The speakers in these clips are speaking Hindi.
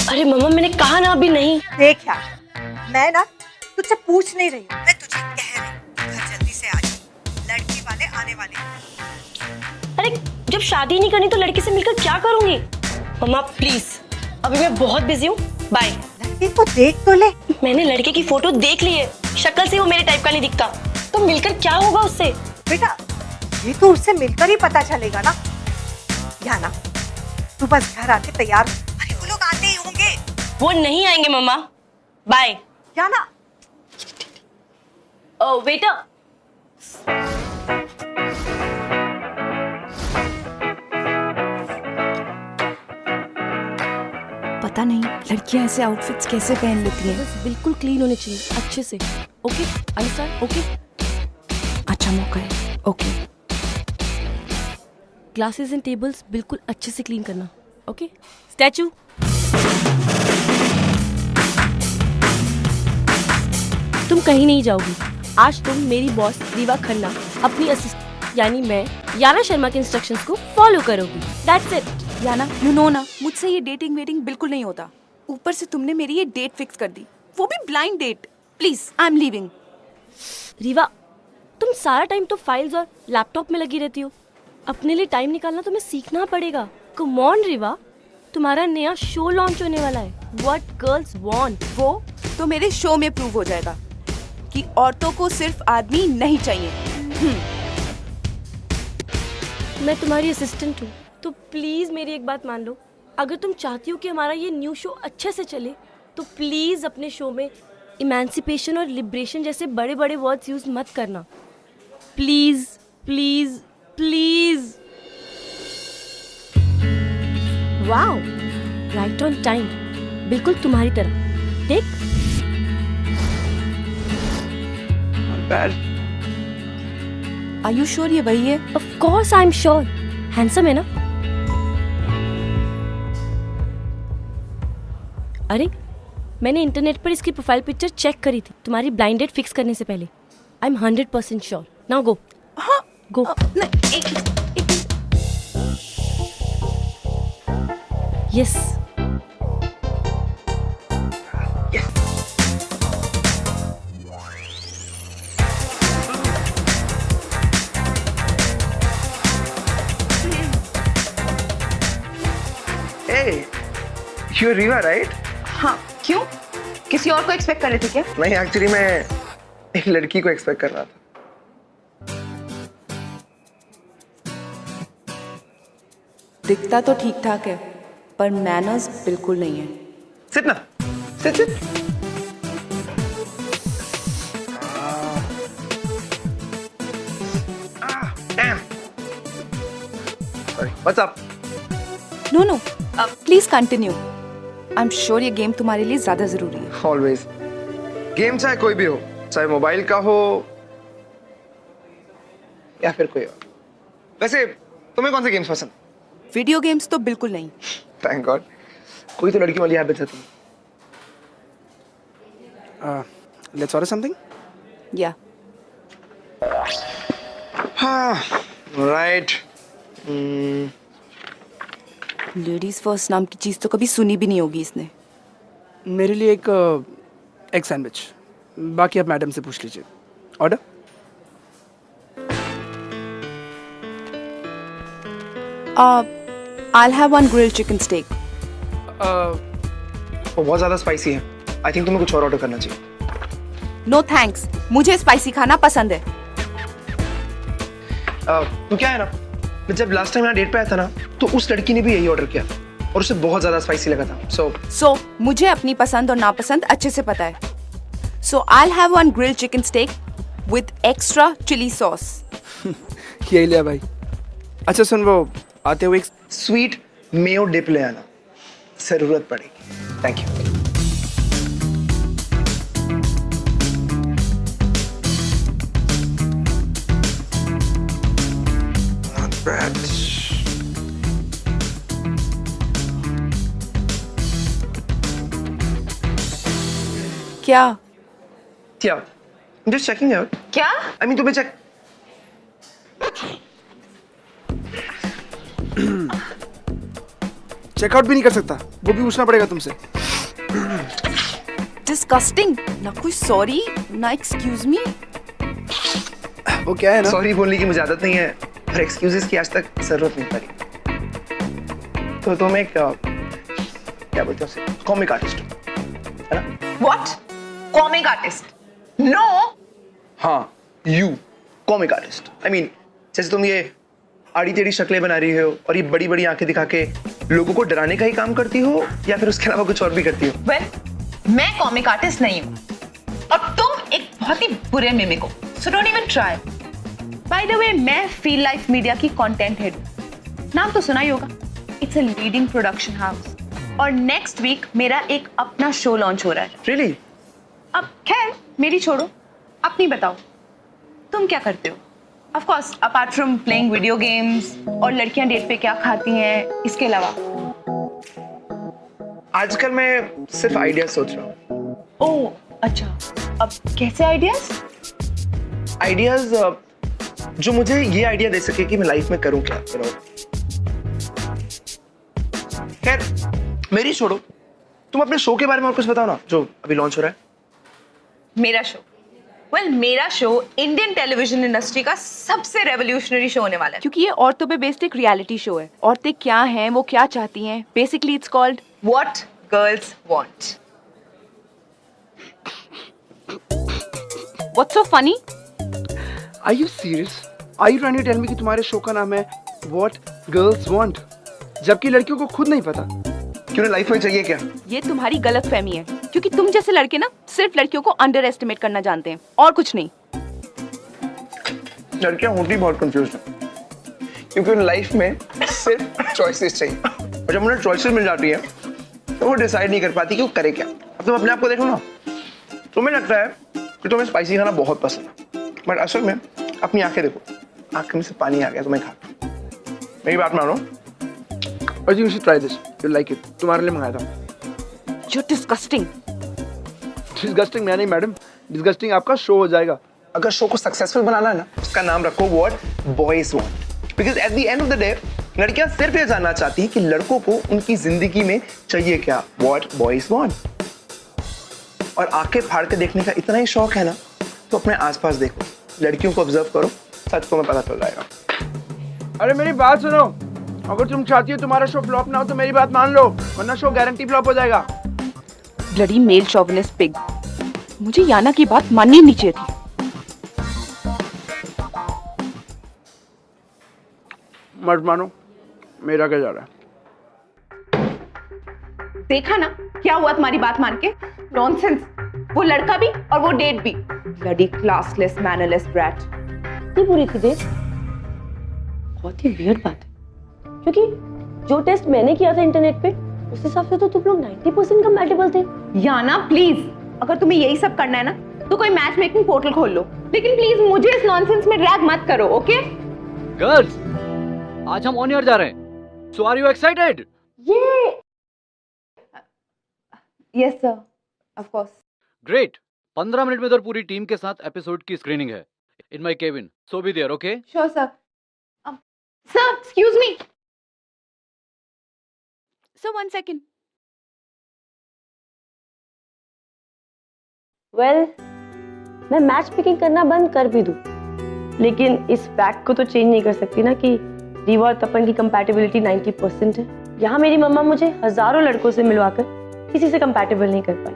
अरे मम्मा मैंने कहा ना अभी नहीं। देख यार, मैं ना तुझसे पूछ नहीं रही हूँ, मैं तुझे कह रही हूँ घर जल्दी से आ जा, लड़की वाले आने वाले हैं। अरे जब शादी नहीं करनी तो लड़की से मिलकर क्या करूंगी? मम्मा प्लीज, अभी मैं बहुत बिजी हूँ, बाय। लड़की को देख तो ले। मैंने लड़के की फोटो देख ली है, शक्ल से वो मेरे टाइप का नहीं दिखता, तो मिलकर क्या होगा उससे? बेटा ये तो उससे मिलकर ही पता चलेगा ना। या ना तू बस घर आके तैयार, अरे वो लोग आते ही होंगे। वो नहीं आएंगे मम्मा, बाय। या ना वेटर। पता नहीं लड़कियां ऐसे आउटफिट्स कैसे पहन लेती हैं। बस बिल्कुल क्लीन होने चाहिए, अच्छे से। Okay understand? ओके। अच्छा मौका है। ओके। ग्लासेस एंड टेबल्स बिल्कुल अच्छे से क्लीन करना। ओके। स्टैचू। तुम कहीं नहीं जाओगी। आज तुम मेरी बॉस रीवा खन्ना, अपनी असिस्टेंट यानी मैं याना शर्मा के इंस्ट्रक्शंस को फॉलो करोगी। That's it. Yana you know ना, मुझसे ये डेटिंग वेटिंग बिल्कुल नहीं होता। ऊपर से तुमने मेरी ये डेट फिक्स कर दी, वो भी blind date. Please I am leaving. Reeva, तुम सारा टाइम तो फाइल्स और लैपटॉप में लगी रहती हो। अपने लिए टाइम निकालना तुम्हें सीखना पड़ेगा। कम ऑन रीवा, तुम्हारा नया शो लॉन्च होने वाला है, व्हाट गर्ल्स वांट। वो तो मेरे शो में प्रूव हो जाएगा कि औरतों को सिर्फ आदमी नहीं चाहिए। मैं तुम्हारी असिस्टेंट हूँ, तो प्लीज मेरी एक बात मान लो। अगर तुम चाहती हो कि हमारा ये न्यू शो अच्छे से चले, तो प्लीज अपने शो में इमेंसिपेशन और लिबरेशन जैसे बड़े बड़े वर्ड्स यूज मत करना। Please please please. Wow, right on time, बिल्कुल तुम्हारी तरह। देख। Bad. आर यू श्योर ये वही है? Of course I am sure. Handsome है ना? अरे मैंने इंटरनेट पर इसकी प्रोफाइल पिक्चर चेक करी थी तुम्हारी ब्लाइंड डेट फिक्स करने से पहले। I am 100% sure. Now go. हाँ गो। नहीं, एक yes. Hey, you're Riva, right? हाँ क्यों? किसी और को एक्सपेक्ट कर रहे थे क्या? नहीं, एक्चुअली मैं एक लड़की को एक्सपेक्ट कर रहा था। दिखता तो ठीक ठाक है, पर मैनर्स बिल्कुल नहीं है। Sit ना, sit. Damn. Sorry. What's up? No please continue. I am sure ये गेम तुम्हारे लिए ज्यादा जरूरी है। Always. गेम चाहे कोई भी हो, चाहे मोबाइल का हो या फिर कोई और। वैसे तुम्हें कौन से गेम्स पसंद? वीडियो गेम्स तो बिल्कुल नहीं। थैंक गॉड, कोई तो लड़की वाली हैबिट है तुम। Let's order something. या हाँ, राइट। लेडीज फर्स्ट नाम की चीज तो कभी सुनी भी नहीं होगी इसने। मेरे लिए एक एग सैंडविच, बाकी आप मैडम से पूछ लीजिए। Order. I'll have one grilled chicken steak. वो बहुत ज्यादा स्पाइसी है। आई थिंक तुम्हें कुछ और ऑर्डर करना चाहिए। No thanks, मुझे स्पाइसी खाना पसंद है। तो क्या है ना, मैं जब लास्ट टाइम यहाँ डेट पे आया था ना, तो उस लड़की ने भी यही ऑर्डर किया और उसे बहुत ज्यादा स्पाइसी लगा था। So मुझे अपनी पसंद और नापसंद अच्छे से पता है। So I'll have one grilled chicken steak with extra chili sauce. यही लिया भाई। अच्छा सुन, वो आते हुए एक स्वीट मेयो डिप ले आना, जरूरत पड़ेगी। Thank you. Not bad. क्या? Yeah, I'm just checking out. क्या? I mean, तुम्हें check. चेकआउट भी नहीं कर सकता, वो भी पूछना पड़ेगा तुमसे। डिस्गस्टिंग। ना कोई सॉरी ना एक्सक्यूज मी। वो क्या है ना, सॉरी बोलने की मुझे आदत नहीं है और एक्सक्यूजेस की आज तक जरूरत नहीं पड़ी। तो तुम एक क्या बोलते हो उसे, कॉमिक आर्टिस्ट है ना? व्हाट? Comic artist? नो। हाँ, you comic artist. I mean जैसे तुम ये आड़ी टेढ़ी शक्लें बना रही हो और ये बड़ी बड़ी आंखें दिखा के लोगों को डराने का ही काम करती हो, या फिर उसके अलावा कुछ और भी करती हो? वेल, मैं कॉमिक आर्टिस्ट नहीं हूँ और तुम एक बहुत ही बुरे मिमिक हो, so don't even try. By the way, मैं फील लाइफ मीडिया की कंटेंट हेड हूँ। नाम तो सुना ही होगा। It's a leading production house और नेक्स्ट वीक मेरा एक अपना शो लॉन्च हो रहा है। रियली? अब खैर मेरी छोड़ो, अपनी बताओ, तुम क्या करते हो? Of course apart from playing video games और लड़कियां डेट पे क्या खाती हैं, इसके अलावा। आजकल मैं सिर्फ आइडिया सोच रहा हूँ। ओह अच्छा, अब कैसे आइडियाज? आइडियाज जो मुझे ये आइडिया दे सके कि मैं लाइफ में करूं क्या। खैर मेरी छोड़ो, तुम अपने शो के बारे में और कुछ बताओ ना, जो अभी लॉन्च हो रहा है। मेरा शो? वेल, मेरा शो इंडियन टेलीविजन इंडस्ट्री का सबसे रेवोल्यूशनरी शो होने वाला है। क्योंकि ये औरतों पे बेस्ड एक रियलिटी शो है। औरतें क्या हैं, वो क्या चाहती हैं, basically it's called what girls want. What's so funny? Are you serious? Are you trying to tell me कि तुम्हारे शो का नाम है व्हाट गर्ल्स वांट, जबकि लड़कियों को खुद नहीं पता क्यों लाइफ में चाहिए क्या? ये तुम्हारी गलत फहमी है, क्योंकि तुम जैसे लड़के ना सिर्फ लड़कियों को अंडर एस्टिमेट करना जानते हैं और कुछ नहीं। लड़कियां होती बहुत कंफ्यूज हैं क्योंकि उन लाइफ में सिर्फ चॉइसेस चाहिए और जब उन्हें चॉइसेस मिल जाती है तो वो डिसाइड नहीं कर पाती कि वो करे क्या। अब तुम अपने आप को देखो ना, तुम्हें लगता है कि तुम्हें स्पाइसी खाना बहुत पसंद है, बट असल में अपनी आंखें देखो, आंख में से पानी आ गया तुम्हें खा। मेरी बात मानो, और you should try this, you like it, तुम्हारे लिए मंगाया था। You're disgusting. डिस्गस्टिंग मैं नहीं मैडम, डिस्गस्टिंग आपका शो हो जाएगा। अगर शो को सक्सेसफुल बनाना है ना, उसका नाम रखो what boys want, because at the end of the day लड़कियां सिर्फ ये जानना चाहती हैं कि लड़कों को उनकी जिंदगी में चाहिए क्या, व्हाट बॉयज वांट। और आंखें फाड़ के देखने का इतना ही शौक है ना, तो अपने आसपास देखो, लड़कियों को ऑब्जर्व करो, सच तुम्हें पता चल जाएगा। अरे मेरी बात सुनो, अगर तुम चाहती हो तुम्हारा शो फ्लॉप ना हो तो मेरी बात मान लो, वरना शो गारंटी फ्लॉप हो जाएगा। Bloody male chauvinist pig. मुझे याना की बात माननी नहीं चाहिए थी। मत मानो, मेरा क्या जा रहा है? देखा ना क्या हुआ तुम्हारी बात मान के? नॉनसेंस। वो लड़का भी और वो डेट भी। Bloody classless mannerless brat. कितनी बुरी थी देख। बहुत ही वियर्ड बात है, क्योंकि जो टेस्ट मैंने किया था इंटरनेट पे उस हिसाब से तो तुम लोग 90% कंपैटिबल थे। याना प्लीज, अगर तुम्हें यही सब करना है ना तो कोई मैच मेकिंग पोर्टल खोल लो, लेकिन प्लीज मुझे इस नॉनसेंस में ड्रैग मत करो, ओके? गर्ल्स, आज हम ऑन एयर जा रहे हैं, सो आर यू एक्साइटेड? ये yes sir, of course. Great. 15 minute में उधर पूरी टीम के साथ एपिसोड की स्क्रीनिंग है in my cabin, so be there, okay? Sure sir. Sir excuse me sir, 1 second. Well, मैं मैच पिकिंग करना बंद कर भी दूं, लेकिन इस फैक्ट को तो चेंज नहीं कर सकती ना कि रीवा और तपन की कंपैटिबिलिटी 90% है। यहाँ मेरी मम्मा मुझे हजारों लड़कों से मिलवाकर किसी से कंपैटिबल नहीं कर पाई।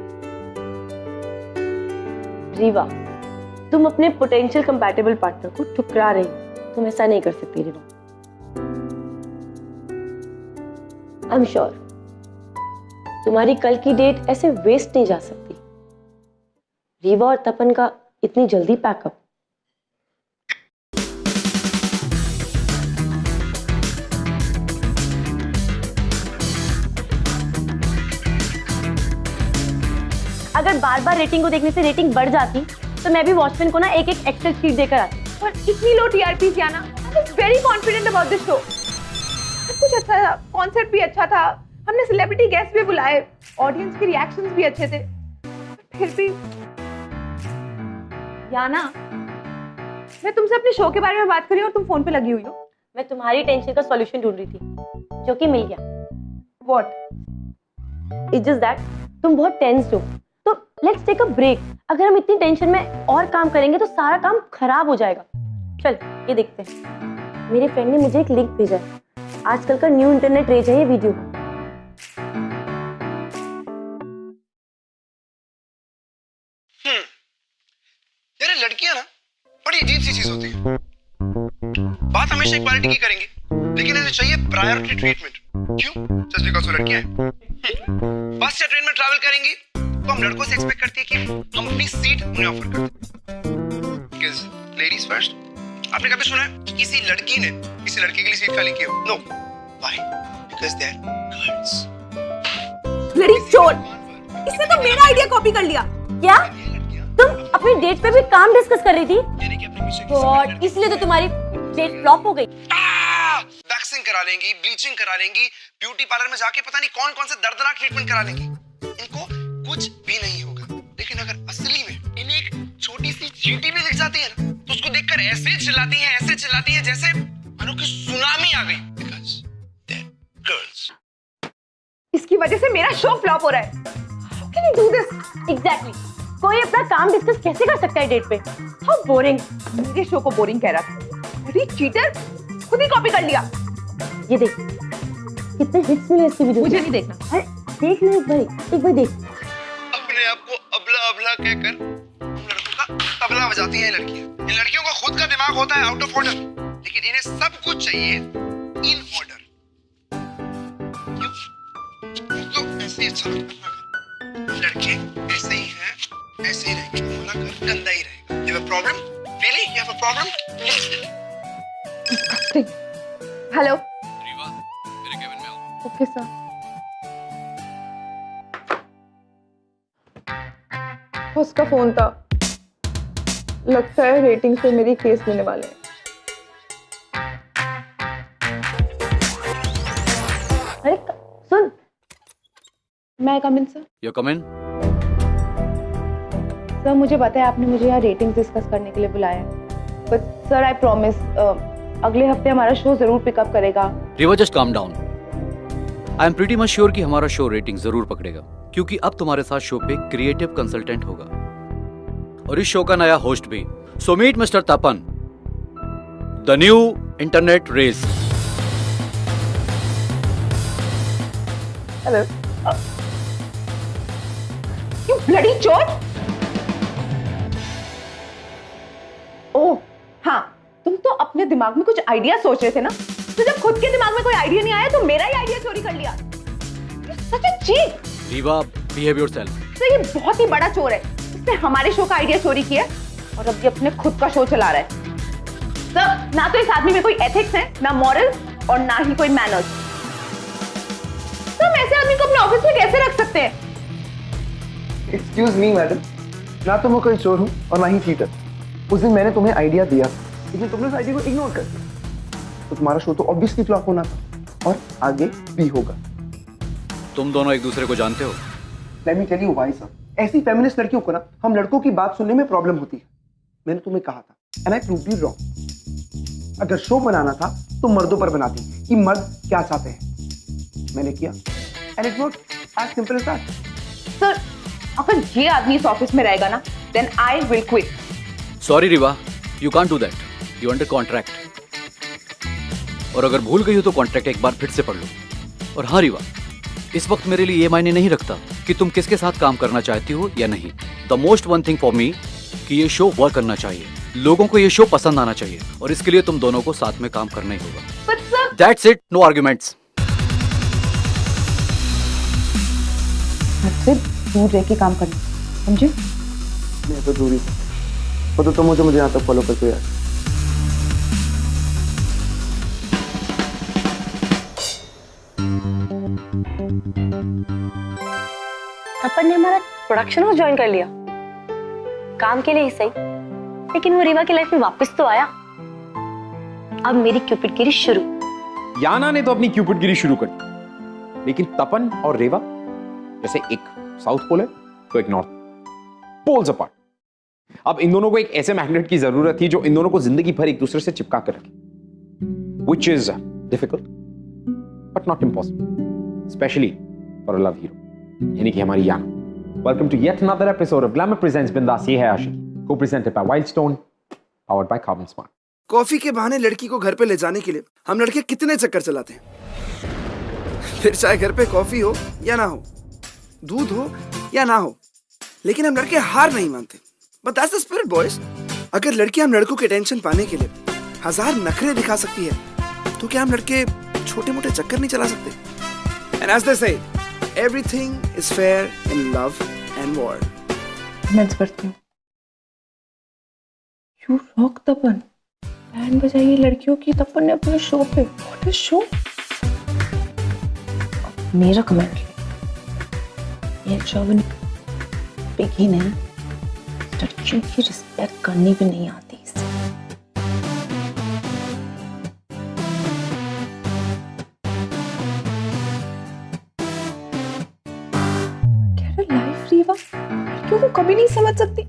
रीवा, तुम अपने पोटेंशियल कंपैटिबल पार्टनर को ठुकरा रही हो। तुम ऐसा नहीं कर सकती रीवा। आई एम श्योर तुम्हारी कल की डेट ऐसे वेस्ट नहीं जा सकती। रीवा और तपन का इतनी जल्दी पैकअप। अगर बार बार रेटिंग को देखने से रेटिंग बढ़ जाती तो मैं भी वॉचमैन को ना एक एक एक्सेल शीट देकर आती। पर इतनी लो टीआरपी क्या ना? I was very confident about this show. सब कुछ अच्छा था, कॉन्सेप्ट भी अच्छा था, हमने सेलिब्रिटी गेस्ट भी बुलाए, ऑडियंस के रिएक्शंस भी अच्छे थे, फिर भी याना, मैं तुमसे अपने शो के बारे में बात कर रही हूँ और तुम फोन पे लगी हुई हो। मैं तुम्हारी टेंशन का सॉल्यूशन ढूंढ रही थी, जो कि मिल गया। What? इट्स जस्ट दैट तुम बहुत टेंस्ड हो, तो लेट्स टेक अ ब्रेक। अगर हम इतनी टेंशन में और काम करेंगे तो सारा काम खराब हो जाएगा। चल ये देखते हैं। मेरे फ्रेंड ने मुझे एक लिंक भेजा है, आजकल का न्यू इंटरनेट रेज है ये वीडियो। यार ये लड़कियां ना बड़ी अजीब सी चीज होती है। बात हमेशा इक्वालिटी की करेंगे, लेकिन इन्हें चाहिए प्रायोरिटी ट्रीटमेंट। क्यों? जस्ट बिकॉज़ वो लड़कियां हैं। बस या ट्रेन में ट्रैवल करेंगी तो हम लड़कों से एक्सपेक्ट करती है कि हम अपनी सीट उन्हें ऑफर कर दें। Because ladies first. आपने कभी सुना है कि किसी लड़की ने किसी लड़के के लिए सीट खाली की हो? No. Why? Because they are girls. Bloody चोर! इसने तो मेरा आइडिया कॉपी कर लिया। क्या तुम अपनी डेट पे भी काम डिस्कस कर रही थी? यानी कि अपने पीछे गॉड, इसलिए तो तुम्हारी डेट फ्लॉप हो गई। वैक्सिंग करा लेंगी, ब्लीचिंग करा लेंगी, ब्यूटी पार्लर में जाके पता नहीं कौन कौन से दर्दनाक ट्रीटमेंट करा लेंगी। इनको कुछ भी नहीं होगा, लेकिन अगर असली में इन्हें एक छोटी सी चींटी भी दिख जाती है ना, तो उसको देखकर ऐसे चिल्लाती हैं जैसे मानो कि सुनामी आ गई। Because they're girls. इसकी वजह से मेरा शो फ्लॉप हो रहा है। How can you do this? Exactly कोई अपना काम डिस्कस कैसे कर सकता है डेट पे? How boring. मेरे शो को बोरिंग कह रहा था। अरे चीटर, खुद ही कॉपी कर लिया। ये देख कितने हिट्स मिले इसकी वीडियो। मुझे नहीं देखना। अरे देख ले एक बार देख। अपने आप को अबला अबला कहकर हम लड़कों का तबला बजाती हैं ये लड़कियां। इन लड़कियों का खुद का दिमाग होता है आउट ऑफ ऑर्डर, लेकिन इन्हें सब कुछ चाहिए इन ऑर्डर। क्यों? तो ऐसे ही अच्छा लगता है। लड़के ऐसे ही हैं, ऐसे ही रहेंगे, हमारा घर गंदा ही रहेगा। You have a problem? Really? You have a problem? Please. Hello. Rewa, मेरे केबिन में आओ। Okay sir. उसका फोन था। लगता है रेटिंग से मेरी केस लेने वाले हैं। अरे सुन, मैं come in sir. You come in. Sir मुझे पता है आपने मुझे यहाँ रेटिंग डिस्कस करने के लिए बुलाया है, बट सर आई प्रॉमिस अगले हफ्ते हमारा शो जरूर पिकअप करेगा। Rewa just calm down. I am pretty much sure कि हमारा शो रेटिंग जरूर पकड़ेगा, क्योंकि अब तुम्हारे साथ शो पे क्रिएटिव कंसल्टेंट होगा और इस शो का नया होस्ट भी। So meet mister Tapan, the new internet race. Hello. You bloody चोर! ओह हाँ, तुम तो अपने दिमाग में कुछ आइडिया सोच रहे थे ना, तो जब खुद के दिमाग में कोई आइडिया नहीं आया तो मेरा ही आइडिया चोरी कर लिया। Such a cheat. Riva, behave yourself. तो ये बहुत ही बड़ा चोर है, इसने हमारे शो का आइडिया चोरी किया और अब ये अपने खुद का शो चला रहा है। सर ना तो इस आदमी में कोई एथिक्स है, ना मॉरल और ना ही कोई मैनर्स। सर ऐसे आदमी को अपने ऑफिस में कैसे रख सकते हैं? एक्सक्यूज मी मैडम, ना तो मैं कोई चोर हूँ और ना ही चीटर। उस दिन मैंने तुम्हें आइडिया दिया, लेकिन तुमने उस आइडिया को इग्नोर कर दिया, तो तुम्हारा शो तो ऑब्वियसली फ्लॉप होना था और आगे भी होगा। तुम दोनों एक दूसरे को जानते हो? Let me tell you why sir. ऐसी फेमिनिस्ट लड़कियों को ना हम लड़कों की बात सुनने में प्रॉब्लम होती है। मैंने तुम्हें कहा था and I proved you wrong. अगर शो बनाना था तो मर्दों पर बनाती कि मर्द क्या चाहते हैं। मैंने किया and it work, as simple as that. Sir अगर ये आदमी इस ऑफिस में रहेगा ना, then I will quit. Sorry Reeva, you can't do that, you under contract. और अगर भूल गई हो तो कॉन्ट्रैक्ट एक बार फिर से पढ़ लो। और हाँ रीवा, इस वक्त मेरे लिए ये मायने नहीं रखता कि तुम किसके साथ काम करना चाहती हो या नहीं। The most one thing for me कि ये शो वर्क करना चाहिए, लोगों को ये शो पसंद आना चाहिए, और इसके लिए तुम दोनों को साथ में काम करना ही होगा। But sir that's it, no arguments. सिर्फ दूर रह के काम करना, समझे? मैं तो दूरी वो तो तुम मुझे यहाँ तक फॉलो करते यार। तपन ने हमारा प्रोडक्शन हाउस ज्वाइन कर लिया, काम के लिए ही सही, लेकिन वो रीवा की लाइफ में वापस तो आया। अब मेरी क्यूपिड गिरी शुरू। याना ने तो अपनी क्यूपिड गिरी शुरू कर दी, लेकिन तपन और रेवा जैसे एक साउथ पोल है तो एक नॉर्थ पोल्स अपार्ट। अब इन दोनों को एक ऐसे मैग्नेट की जरूरत थी जो इन दोनों को जिंदगी भर एक दूसरे से चिपका कर रखे, which is difficult but not impossible. Specially for a love hero, यानी कि हमारी Yana. Welcome to yet another episode of glamour presents Bindaas Ye Hai Aashiqui, co-presented by Wildstone, powered by Karbonn smart. Coffee के बहाने लड़की को घर पे ले जाने के लिए हम लड़के कितने चक्कर चलाते हैं। फिर चाहे घर पे कॉफी हो या ना हो, दूध हो या ना हो, लेकिन हम लड़के हार नहीं मानते। But that's the spirit boys. अगर लड़की हम लड़कों के टेंशन पाने के लिए 1000 नखरे दिखा सकती है, तो क्या हम लड़के छोटे मोटे चक्कर नहीं चला सकते? एंड एज दे से, everything is fair in love and war. Comments पढ़ती हूँ। यू रॉक तपन, बैंड बजाइए लड़कियों की तपन ने अपने शो पे। What is show? मेरा कमेंट ये शोभन बिगिन है, लड़कियों की रिस्पेक्ट करनी भी नहीं आती इसे। Get a life, Rewa. लड़कियों को कभी नहीं समझ सकती।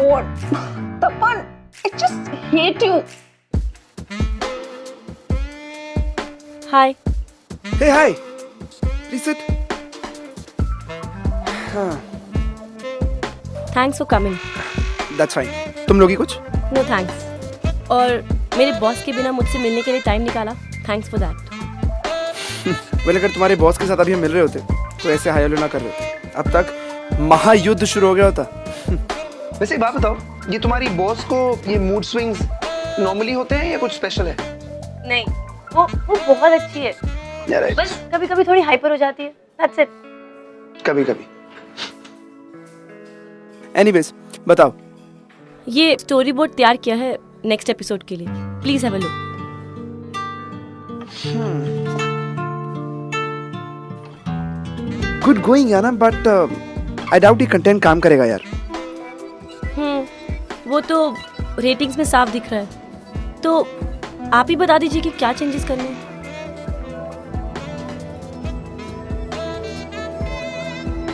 What? Tapan, I just hate you. Hi. Hey hi, please sit. हाँ, thanks for coming. That's fine. तुम लोगी कुछ? No thanks. और मेरे बॉस के बिना मुझसे मिलने के लिए टाइम निकाला, थैंक्स फॉर दैट। वेल, अगर तुम्हारे बॉस के साथ अभी हम मिल रहे होते तो ऐसे हाय हेलो ना कर रहे होते। अब तक महायुद्ध शुरू हो गया होता। वैसे एक बात बताओ, ये तुम्हारी बॉस को ये मूड स्विंग्स नॉर्मली होते हैं या कुछ स्पेशल है? नहीं, वो बहुत अच्छी है, या राइट, बस कभी कभी थोड़ी हाइपर हो जाती है, दैट्स इट। कभी कभी। एनीवेज, बताओ। ये स्टोरी बोर्ड तैयार किया है नेक्स्ट एपिसोड के लिए, please have a look. Good going Yana, but I doubt ये कंटेंट काम करेगा यार। वो तो रेटिंग्स में साफ दिख रहा है, तो आप ही बता दीजिए कि क्या चेंजेस करने हैं।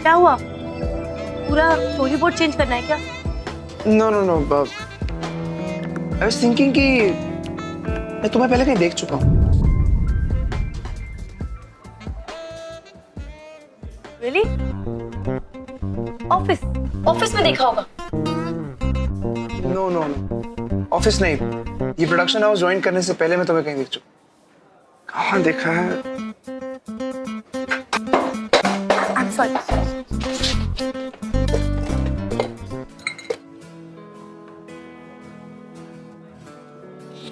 क्या हुआ? पूरा स्टोरी बोर्ड चेंज करना है क्या? No no no, I was thinking कि मैं तुम्हें पहले कहीं देख चुका हूँ। रियली? ऑफिस में देखा होगा। नो नो नो, ऑफिस नहीं, ये प्रोडक्शन हाउस ज्वाइन करने से पहले मैं तुम्हें कहीं देख चुका। कहाँ देखा है? I am sorry.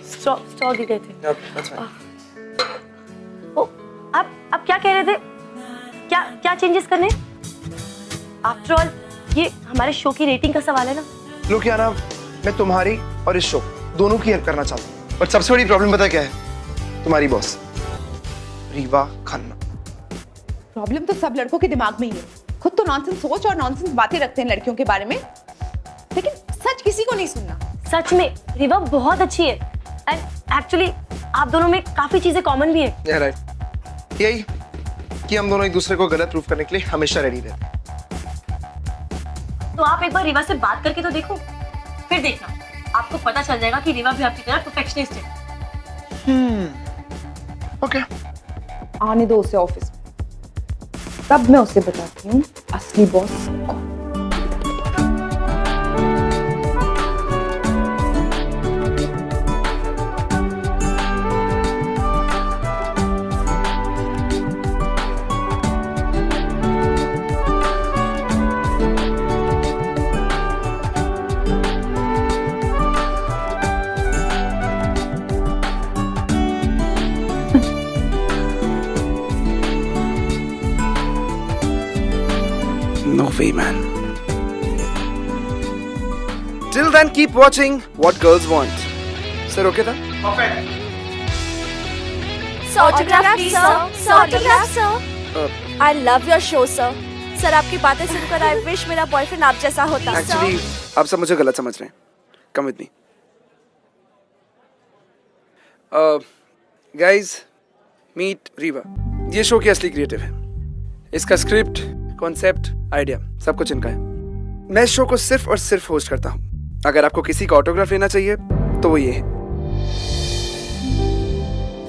स्टॉक गिर गए थे। ओ, आप क्या कह रहे थे? क्या चेंजेस करने? आफ्टर ऑल ये हमारे शो की रेटिंग का सवाल है ना। लुक याना, मैं तुम्हारी और इस शो दोनों की हेल्प करना चाहता हूँ, बट सबसे बड़ी प्रॉब्लम पता क्या है? तुम्हारी बॉस रीवा खन्ना। प्रॉब्लम तो सब लड़कों के दिमाग में ही है। खुद तो नॉनसेंस सोच और नॉनसेंस बातें रखते हैं लड़कियों के बारे में, लेकिन सच किसी को नहीं सुनना। सच में रीवा बहुत अच्छी है, एंड एक्चुअली आप दोनों में काफी चीजें कॉमन भी है। राइट, यही कि हम दोनों एक दूसरे को गलत प्रूफ करने के लिए हमेशा रेडी रहते हैं। तो आप एक बार रीवा से बात करके तो देखो, फिर देखना आपको पता चल जाएगा कि रीवा भी आपकी तरह परफेक्शनिस्ट है। ओके, आने दो उसे ऑफिस में, तब मैं उसे बताती हूँ असली बॉस कौन। No way, man. Till then, keep watching What Girls Want. Sir, okay था? Autograph, sir. Autograph, sir. I love your show, sir. Sir आपकी बातें सुनकर I wish मेरा बॉयफ्रेंड आप जैसा होता। Actually, आप सब मुझे गलत समझ रहे हैं. Come with me. Guys, meet Riva. ये शो की असली क्रिएटिव है। इसका स्क्रिप्ट, कॉन्सेप्ट, आइडिया सब कुछ इनका है। मैं इस शो को सिर्फ और सिर्फ होस्ट करता हूँ। अगर आपको किसी का ऑटोग्राफ लेना चाहिए तो वो ये है।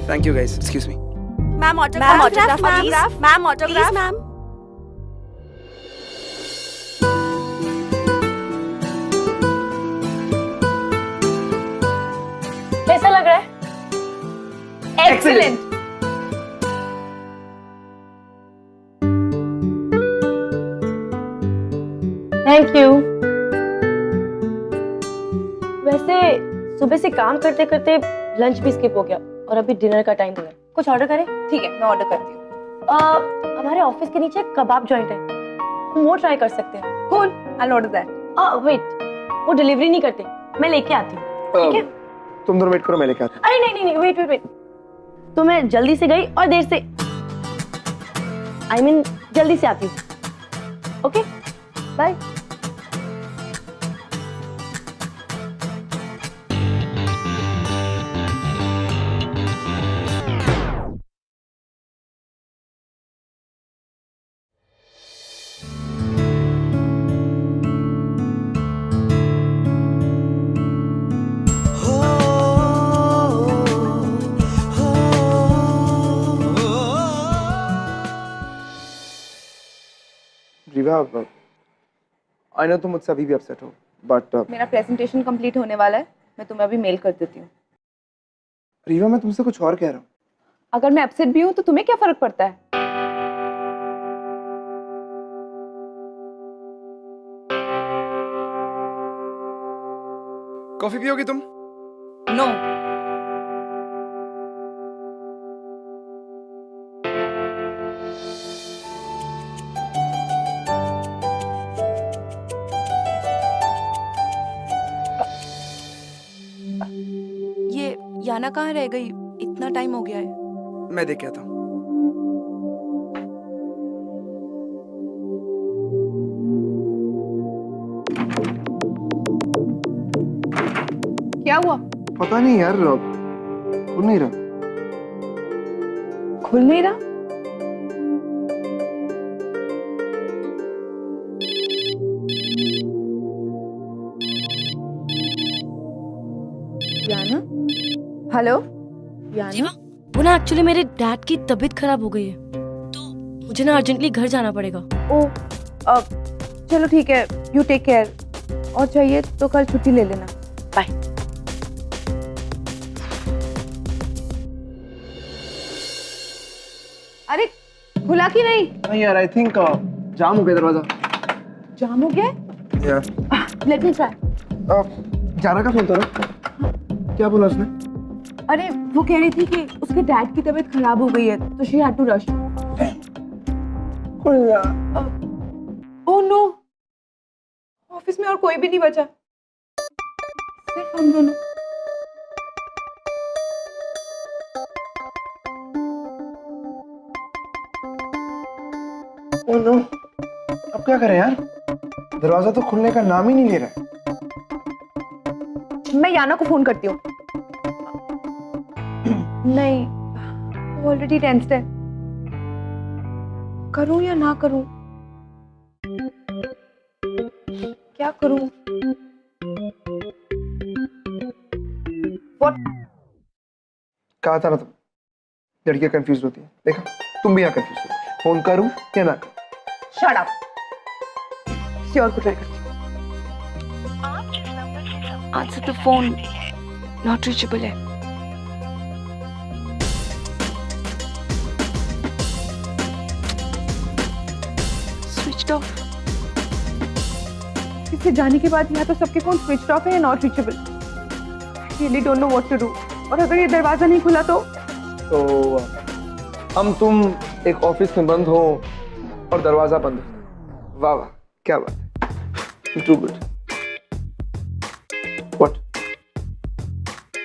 Thank you guys, excuse me. Ma'am autograph ma'am autograph ma'am. कैसा लग रहा है? एक्सीलेंट। Thank you. वैसे सुबह से काम करते करते लंच भी स्किप हो गया और अभी डिनर का टाइम हो गया। कुछ ऑर्डर करें? ठीक है, मैं ऑर्डर करती हूँ। हमारे ऑफिस के नीचे कबाब जॉइंट है, हम वो ट्राई कर सकते हैं। Cool, I will order that. Wait, वो डिलीवरी नहीं करते, मैं लेके आती हूँ। ठीक है? तुम दोनों वेट करो, मैं लेके आता हूँ। अरे नहीं, वेट। तो मैं जल्दी से गई और देर से जल्दी से आती हूँ। Okay, bye. Reeva, I know तुम मुझसे अभी भी अपसेट हो, बट मेरा प्रेजेंटेशन कंप्लीट होने वाला है, मैं तुम्हें अभी मेल कर देती हूँ। रीवा, मैं तुमसे कुछ और कह रहा हूँ। अगर मैं अपसेट भी हूँ तो तुम्हें क्या फर्क पड़ता है? कॉफी पियोगी तुम? नो। ये याना कहाँ रह गई? इतना टाइम हो गया है। मैं देख के आता हूँ। क्या हुआ? पता नहीं यार, खुल नहीं रहा। खुल नहीं रहा? याना? हेलो याना? वो ना एक्चुअली मेरे डैड की तबीयत खराब हो गई है, तो मुझे ना अर्जेंटली घर जाना पड़ेगा। ओ, चलो ठीक है, यू टेक केयर। और चाहिए तो कल छुट्टी ले लेना। बाय। अरे खुला कि नहीं? नहीं यार, आई थिंक जाम हो गया दरवाजा। जाम हो गया? यार लेट मी ट्राई। जाना का फोन था ना? क्या बोला उसने? अरे वो कह रही थी कि उसके डैड की तबीयत खराब हो गई है, तो she had to rush. Oh no, office में और कोई भी नहीं बचा, सिर्फ हम दोनों। ओह नो, अब क्या करें यार? दरवाजा तो खुलने का नाम ही नहीं ले रहा है। मैं याना को फोन करती हूँ। नहीं, वो ऑलरेडी टेंस्ड है। करूँ या ना करूँ? क्या करूँ? What? कहा था ना तुम, लड़कियां कंफ्यूज होती हैं। देखा, तुम भी यहाँ कंफ्यूज हो। फोन करूं या ना करूं? Shut up. किसी और को ट्राई करती हूँ। Answer the phone, not reachable है। Switched off. इससे जाने के बाद या तो सबके फोन स्विच ऑफ है या not reachable. I really don't know what to do. और अगर ये दरवाजा नहीं खुला तो हम तुम एक ऑफिस में बंद हो और दरवाजा बंद हो। वाह वाह, क्या बात है। Too good. What?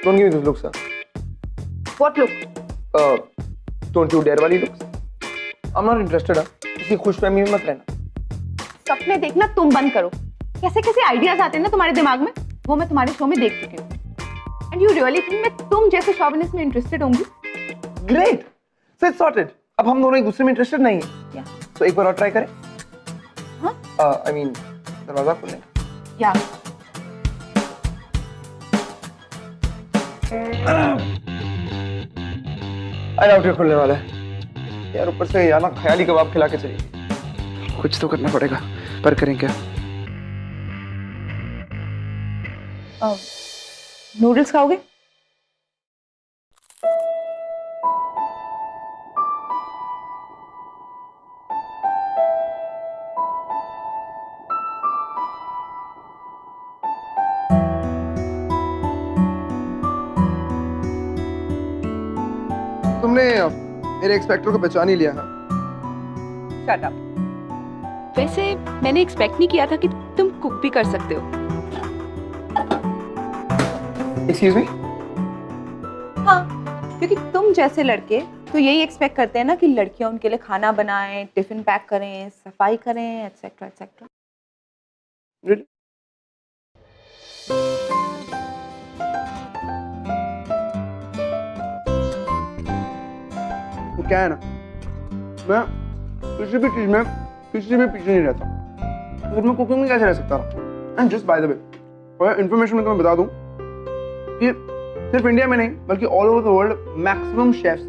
Don't give me this look sir. What look? Don't you dare वाली looks. I am not interested. किसी खुशफहमी में मत रहना। सपने देखना तुम बंद करो। कैसे कैसे आइडियाज आते हैं ना तुम्हारे दिमाग में, वो मैं तुम्हारे शो में देख चुकी हूँ। एंड यू रियली थिंक मैं तुम जैसे शॉविनिस्ट में इंटरेस्टेड होंगी? Great, so it's sorted. अब हम दोनों एक दूसरे में इंटरेस्टेड नहीं है। तो एक बार और ट्राई करें। आई मीन दरवाजा खोलने का। या आई डाउट ये खुलने वाला है। यार ऊपर से यार ना ख्याली कबाब खिला के चली। कुछ तो करना पड़ेगा, पर करें क्या? नूडल्स खाओगे? तुमने मेरे एक्सपेक्टर को पहचान ही लिया है। Shut up. वैसे मैंने एक्सपेक्ट नहीं किया था कि तुम कुक भी कर सकते हो। Excuse me? हाँ, क्योंकि तुम जैसे लड़के तो यही एक्सपेक्ट करते हैं ना कि लड़कियां उनके लिए खाना बनाएं, टिफिन पैक करें, सफाई करें, एटसेट्रा एटसेट्रा। वो क्या है ना, मैं किसी भी चीज में किसी भी पीछे नहीं रहता। फिर मैं कुकिंग में कैसे रह सकता रहा? And just by the way, for information मैं तुम्हें बता दूं कि सिर्फ इंडिया में नहीं बल्कि all over the world maximum chefs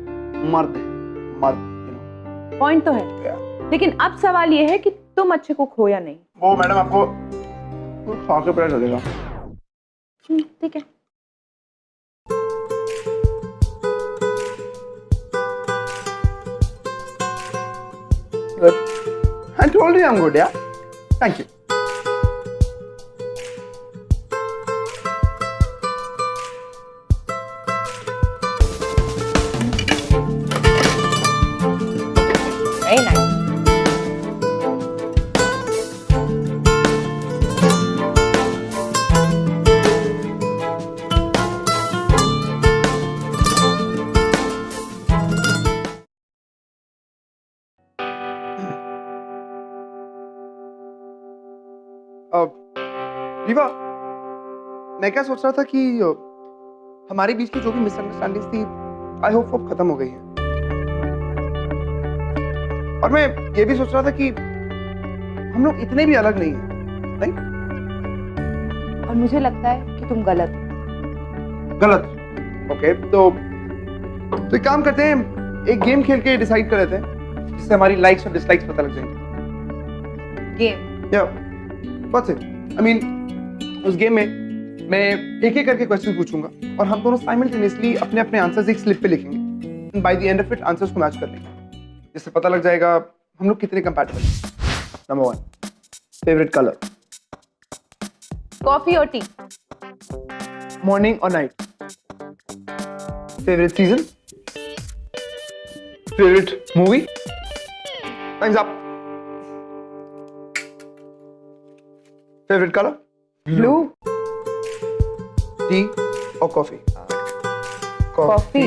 मर्द हैं, मर्द, यू नो। पॉइंट तो है, लेकिन अब सवाल ये है कि तुम अच्छे कुक हो या नहीं। वो मैडम आपको खा के पता चलेगा। ठीक है। Good. I told you I'm good, yeah? Thank you. Very nice. Rewa, मैं क्या सोच रहा था कि हमारे बीच की जो भी मिसअंडरस्टैंडिंग थी, आई होप वो खत्म हो गई है। और मैं ये भी सोच रहा था कि हम लोग इतने भी अलग नहीं हैं, नहीं? और मुझे लगता है कि तुम गलत हो। गलत? ओके, तो एक काम करते हैं, एक गेम खेल के डिसाइड कर लेते हैं जिससे हमारी लाइक्स और डिसलाइक्स पता लग जाएंगे। गेम? या व्हाट्स इट? आई मीन उस गेम में मैं एक एक करके क्वेश्चन पूछूंगा और हम दोनों साइमल्टेनियसली अपने अपने आंसर्स एक स्लिप पे लिखेंगे। By the end of it answers को मैच कर लेंगे, जिससे पता लग जाएगा हम लोग कितने कंपैटिबल हैं। Number 1, favourite colour? कॉफी और टी। मॉर्निंग और night? Favourite season? Favourite movie? Times up. Favourite colour? Blue. T और कॉफी? कॉफी।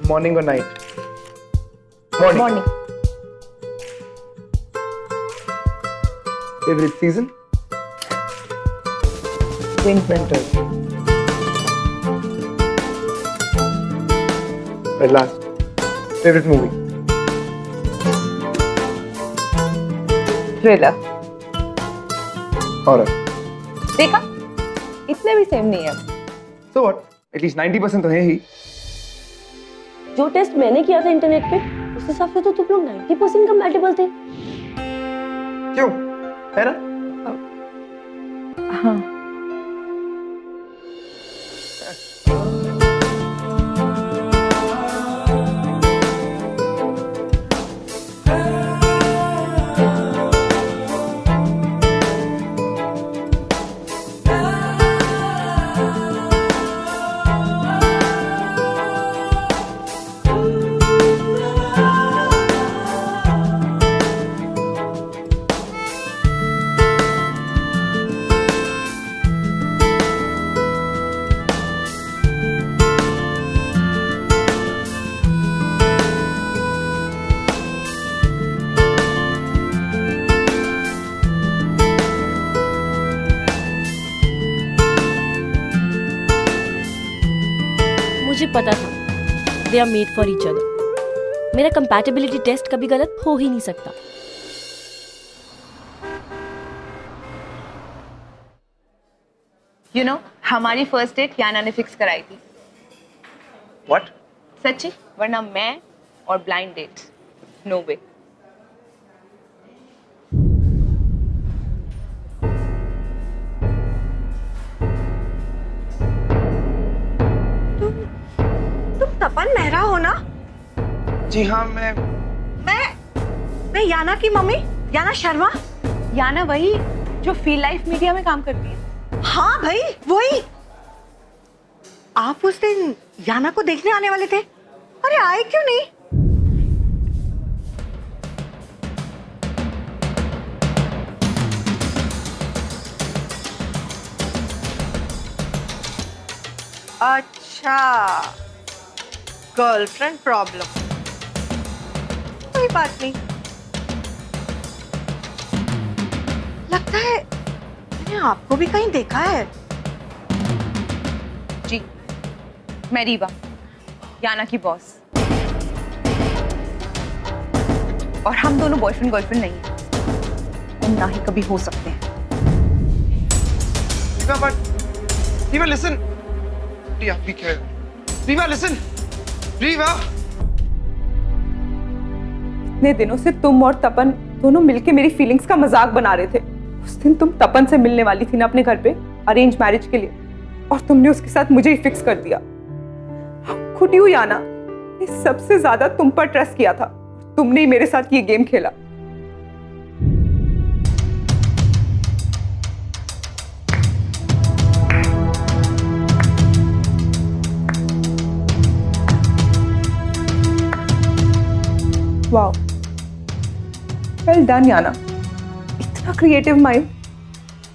मॉर्निंग और night? Morning. Morning. Favourite season? Winter. At last, favorite movie? Thriller. Horror. देखा, इतने भी सेम नहीं है। So what? At least 90% तो है ही। जो टेस्ट मैंने किया था इंटरनेट पे, उस हिसाब से तो तुम लोग 90% कंपैटिबल थे। क्यों? है ना? हाँ। मुझे पता था they are made for each other. मेरा कंपैटिबिलिटी टेस्ट कभी गलत हो ही नहीं सकता। यू नो, हमारी फर्स्ट डेट याना ने फिक्स कराई थी। What? सच्ची, वरना मैं और ब्लाइंड डेट्स नो वे। तुम तपन मेहरा हो ना? जी हाँ, मैं याना की मम्मी, याना शर्मा। याना वही जो फील लाइफ मीडिया में काम करती है। हाँ भाई, वही। आप उस दिन याना को देखने आने वाले थे, अरे आए क्यों नहीं? अच्छा, गर्लफ्रेंड प्रॉब्लम। कोई बात नहीं, लगता है मैंने आपको भी कहीं देखा है। जी, मैं रीवा, याना की बॉस। और हम दोनों बॉयफ्रेंड गर्लफ्रेंड नहीं हैं, और ना ही कभी हो सकते हैं। Reeva listen. Riya be careful. Reeva listen. Reeva. इतने दिनों से तुम और तपन दोनों मिलके मेरी फीलिंग्स का मजाक बना रहे थे। उस दिन तुम तपन से मिलने वाली थी ना अपने घर पे अरेंज मैरिज के लिए, और तुमने उसके साथ मुझे ही फिक्स कर दिया। खुद यू याना, मैंने सबसे ज्यादा तुम पर ट्रस्ट किया था, तुमने ही मेरे साथ ये गेम खेला। वाओ, वेल डन याना, इतना क्रिएटिव माइंड।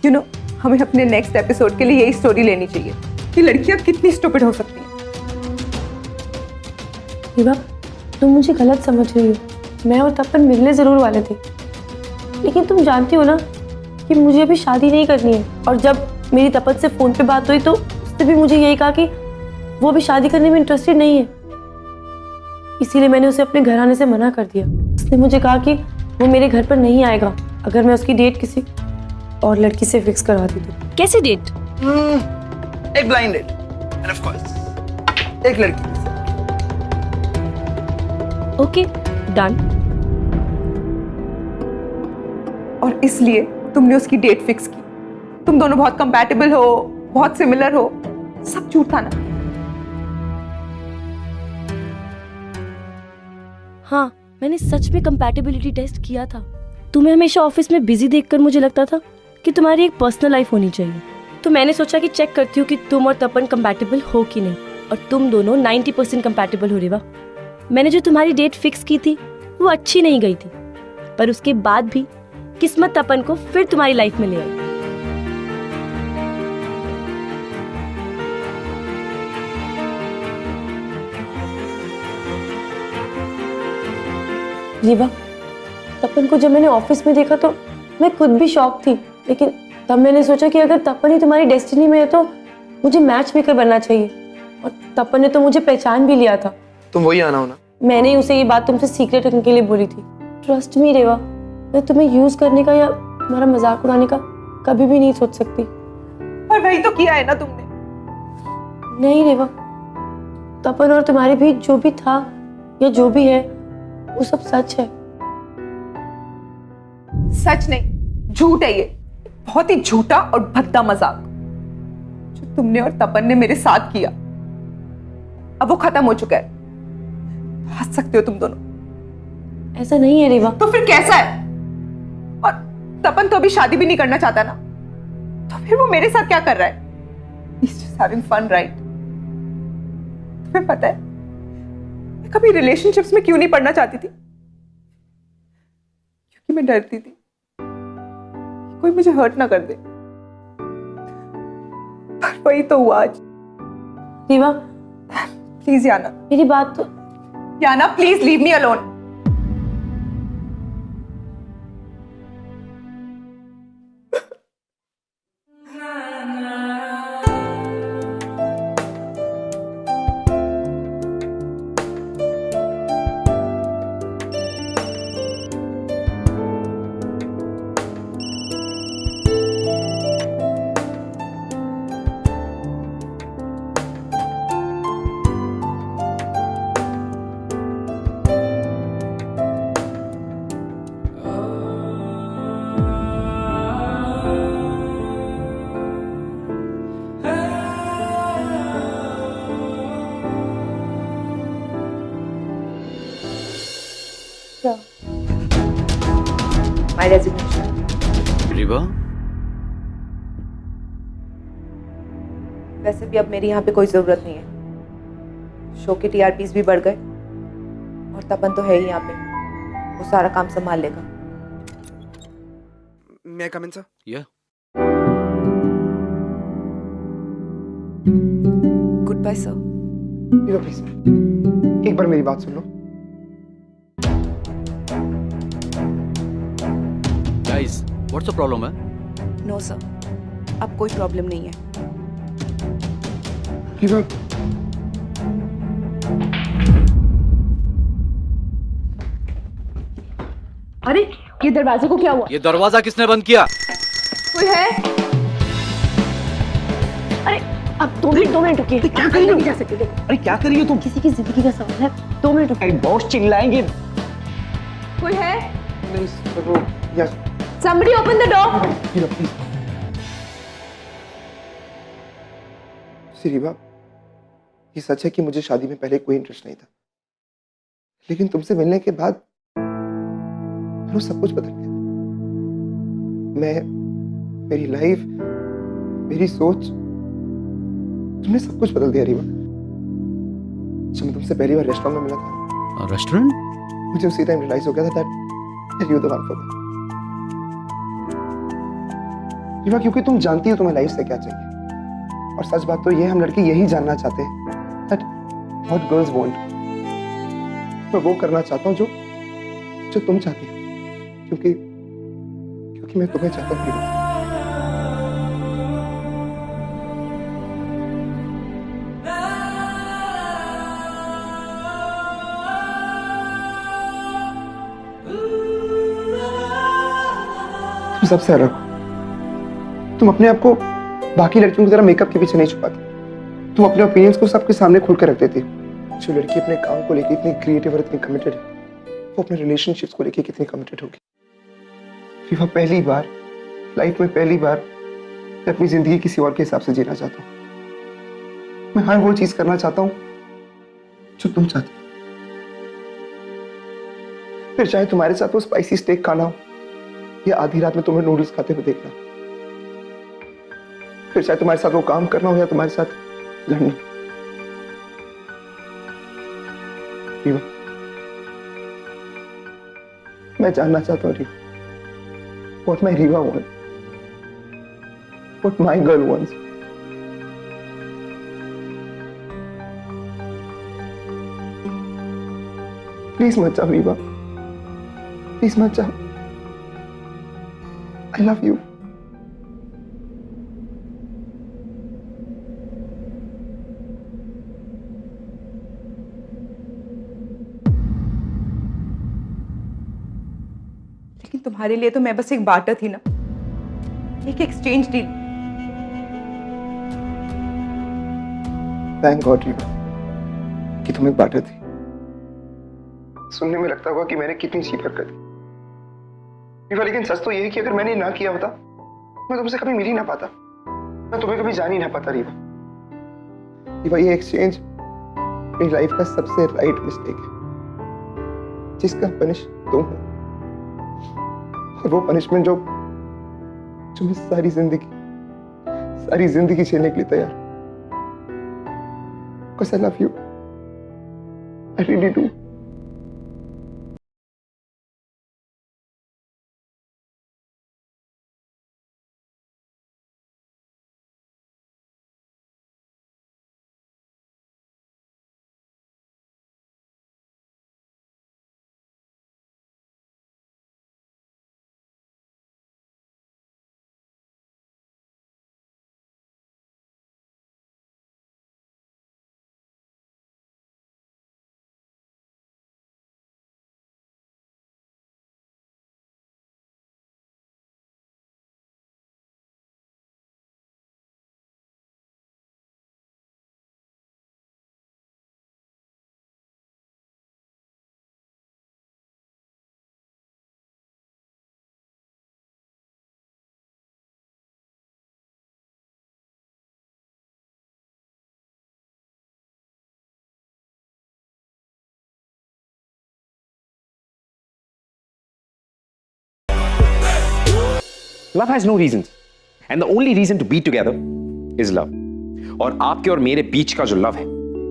यू नो, हमें अपने नेक्स्ट एपिसोड के लिए यही स्टोरी लेनी चाहिए कि लड़कियां कितनी स्टूपिड हो सकती हैं। रीवा, तुम मुझे गलत समझ रही हो। मैं और तपन मिलने ज़रूर वाले थे, लेकिन तुम जानती हो ना कि मुझे अभी शादी नहीं करनी है। और जब मेरी तपन से फ़ोन पे बात हुई तो उसने भी मुझे यही कहा कि वो अभी शादी करने में इंटरेस्टेड नहीं है। इसीलिए मैंने उसे अपने घर आने से मना कर दिया। उसने मुझे कहा कि वो मेरे घर पर नहीं आएगा अगर मैं उसकी डेट किसी और लड़की से फिक्स करवा दी तो। कैसी डेट? एक blind date, and of course एक लड़की के साथ। Okay, done. और इसलिए तुमने उसकी डेट फिक्स की। तुम दोनों बहुत कंपैटिबल हो, बहुत सिमिलर हो, सब झूठ था ना? हाँ, मैंने सच में कंपैटिबिलिटी टेस्ट किया था। तुम्हें हमेशा ऑफिस में बिजी देखकर मुझे लगता था कि तुम्हारी एक पर्सनल लाइफ होनी चाहिए। तो मैंने सोचा कि चेक करती हूँ कि तुम और तपन कंपैटिबल हो कि नहीं, और तुम दोनों 90% कंपैटिबल हो। रेवा, मैंने जो तुम्हारी डेट फिक्स की थी वो अच्छी नहीं गई थी, पर उसके बाद भी किस्मत तपन को फिर तुम्हारी लाइफ में ले आई। रीवा, तपन को जब मैंने ऑफिस में देखा तो मैं खुद भी शॉक थी, लेकिन तब मैंने सोचा कि अगर तपन ही तुम्हारी डेस्टिनी में है तो मुझे मैच मेकर बनना चाहिए। और तपन ने तो मुझे पहचान भी लिया था। तुम वही आना हो ना? मैंने ही उसे ये बात तुमसे सीक्रेट रखने के लिए बोली थी। ट्रस्ट मी रेवा, मैं तुम्हें यूज करने का या तुम्हारा मजाक उड़ाने का कभी भी नहीं सोच सकती। और वही तो किया है ना तुमने। नहीं रेवा, तपन और तुम्हारे बीच जो भी था या जो भी है वो सब सच है। सच नहीं, झूठ है ये, बहुत ही झूठा और भद्दा मजाक जो तुमने और तपन ने मेरे साथ किया। अब वो खत्म हो चुका है, हंस सकते हो तुम दोनों। ऐसा नहीं है रेवा। तो फिर कैसा है? और तपन तो अभी शादी भी नहीं करना चाहता ना, तो फिर वो मेरे साथ क्या कर रहा है? He's just having fun, right? तुम्हें पता है मैं कभी रिलेशनशिप्स में क्यों नहीं पढ़ना चाहती थी? क्योंकि मैं डरती थी कोई मुझे हर्ट ना कर दे। पर वही तो हुआ आज। रेवा, प्लीज याना, मेरी बात तो। Yana please leave me alone. My resignation. Riva, वैसे भी अब मेरी यहाँ पे कोई जरूरत नहीं है। शो के टीआरपीज भी बढ़ गए और तपन तो है ही यहाँ पे, वो सारा काम संभाल लेगा। मैं कम इन सर? या गुड बाय सर। प्लीज एक बार मेरी बात सुन लो। गाइस, व्हाट्स द प्रॉब्लम है? नो सर, अब कोई प्रॉब्लम नहीं है। रीवा, अरे ये दरवाजे को क्या हुआ? ये दरवाजा किसने बंद किया? कोई है? अरे अब 2 मिनट रुकिए। क्या कर रही हो? जा सकते थे। अरे क्या कर रही हो तुम? किसी की जिंदगी का सवाल है, 2 मिनट रुकिए। अरे बॉस चिल्लाएंगे। कोई है? नहीं सर, वो yes. Somebody open the door. Rewa please. Rewa, ये सच है कि मुझे शादी में पहले कोई इंटरेस्ट नहीं था, लेकिन तुमसे मिलने के बाद वो सब कुछ बदल गया। मैं, मेरी लाइफ, मेरी सोच, तुमने सब कुछ बदल दिया रीवा। जब मैं तुमसे पहली बार रेस्टोरेंट में मिला था, रेस्टोरेंट? मुझे उसी टाइम रियलाइज हो गया था that you're the one for me। Rewa, क्योंकि तुम जानती हो तुम्हें लाइफ से क्या चाहिए, और सच बात तो ये हम लड़के यही जानना चाहते हैं that what girls want। मैं वो करना चाहता हूँ जो तुम चाहती हो, क्योंकि मैं तुम्हें चाहता हूँ रीवा। तुम सबसे अलग हो। तुम अपने आप को बाकी लड़कियों की तरह मेकअप के पीछे नहीं छुपाती। तुम अपने ओपिनियंस को सबके सामने खुल कर रख देती हो। जो लड़की अपने काम को लेकर इतनी क्रिएटिव और इतनी कमिटेड है, वो अपने रिलेशनशिप्स को लेकर कितनी कमिटेड होगी। विवाह, पहली बार लाइफ में पहली बार मैं अपनी जिंदगी किसी और के हिसाब से जीना चाहता हूँ। मैं हर वो चीज करना चाहता हूँ जो तुम चाहती हो। फिर चाहे तुम्हारे साथ वो स्पाइसी स्टेक खाना हो या आधी रात में तुम्हें नूडल्स खाते हुए देखना, फिर चाहे तुम्हारे साथ वो काम करना हो या तुम्हारे साथ लड़ना। रीवा, मैं जानना चाहता हूँ Rewa, what my Riva wants, what my girl wants। Please मत जाओ रीवा, प्लीज मत जाओ। I love you। लेकिन तुम्हारे लिए तो मैं बस एक बार्टर थी ना, एक exchange deal. Thank God Rewa कि तुम एक बार्टर थी। सुनने में लगता होगा कि मैंने कितनी चीप हरकत की रीवा, लेकिन सच तो ये है कि अगर मैंने ना किया होता, मैं तुमसे कभी मिल ही ना पाता, मैं तुम्हें कभी जान ही ना पाता रीवा। रीवा, ये एक्सचेंज मेरी लाइफ का सबसे राइट मिस्टेक है, जिसका पनिश तुम हो, और वो पनिशमेंट जो मैं सारी जिंदगी झेलने के लिए तैयार हूं। Because I love you, I really do। Love has no reasons. And the only reason to be together is love. और आपके और मेरे बीच का जो लव है,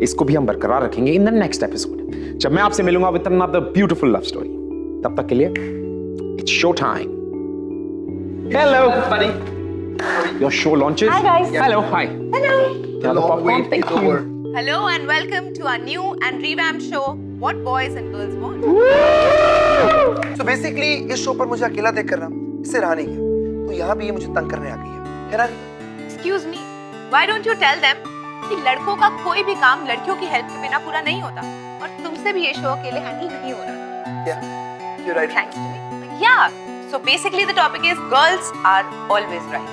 इसको भी हम बरकरार रखेंगे in the next episode. जब मैं आपसे मिलूंगा with another beautiful love story. तब तक के लिए, it's show time. Hello, buddy. Your show launches. Hi, guys. Hello. Hi. Hello. Hello. Popcorn. Thank you. Hello and welcome to our new and revamped show, What Boys and Girls Want. तो बेसिकली इस शो पर मुझे अकेला देख कर ना इससे रहा नहीं गया, तो यहाँ भी ये मुझे तंग करने आ गई है ना? Excuse me, why don't you tell them कि लड़कों का कोई भी काम लड़कियों की हेल्प के बिना पूरा नहीं होता, और तुमसे भी ये शो अकेले हैंडल नहीं हो रहा. क्या? You're right. Thanks to me. Yeah. So basically the topic is girls are always right.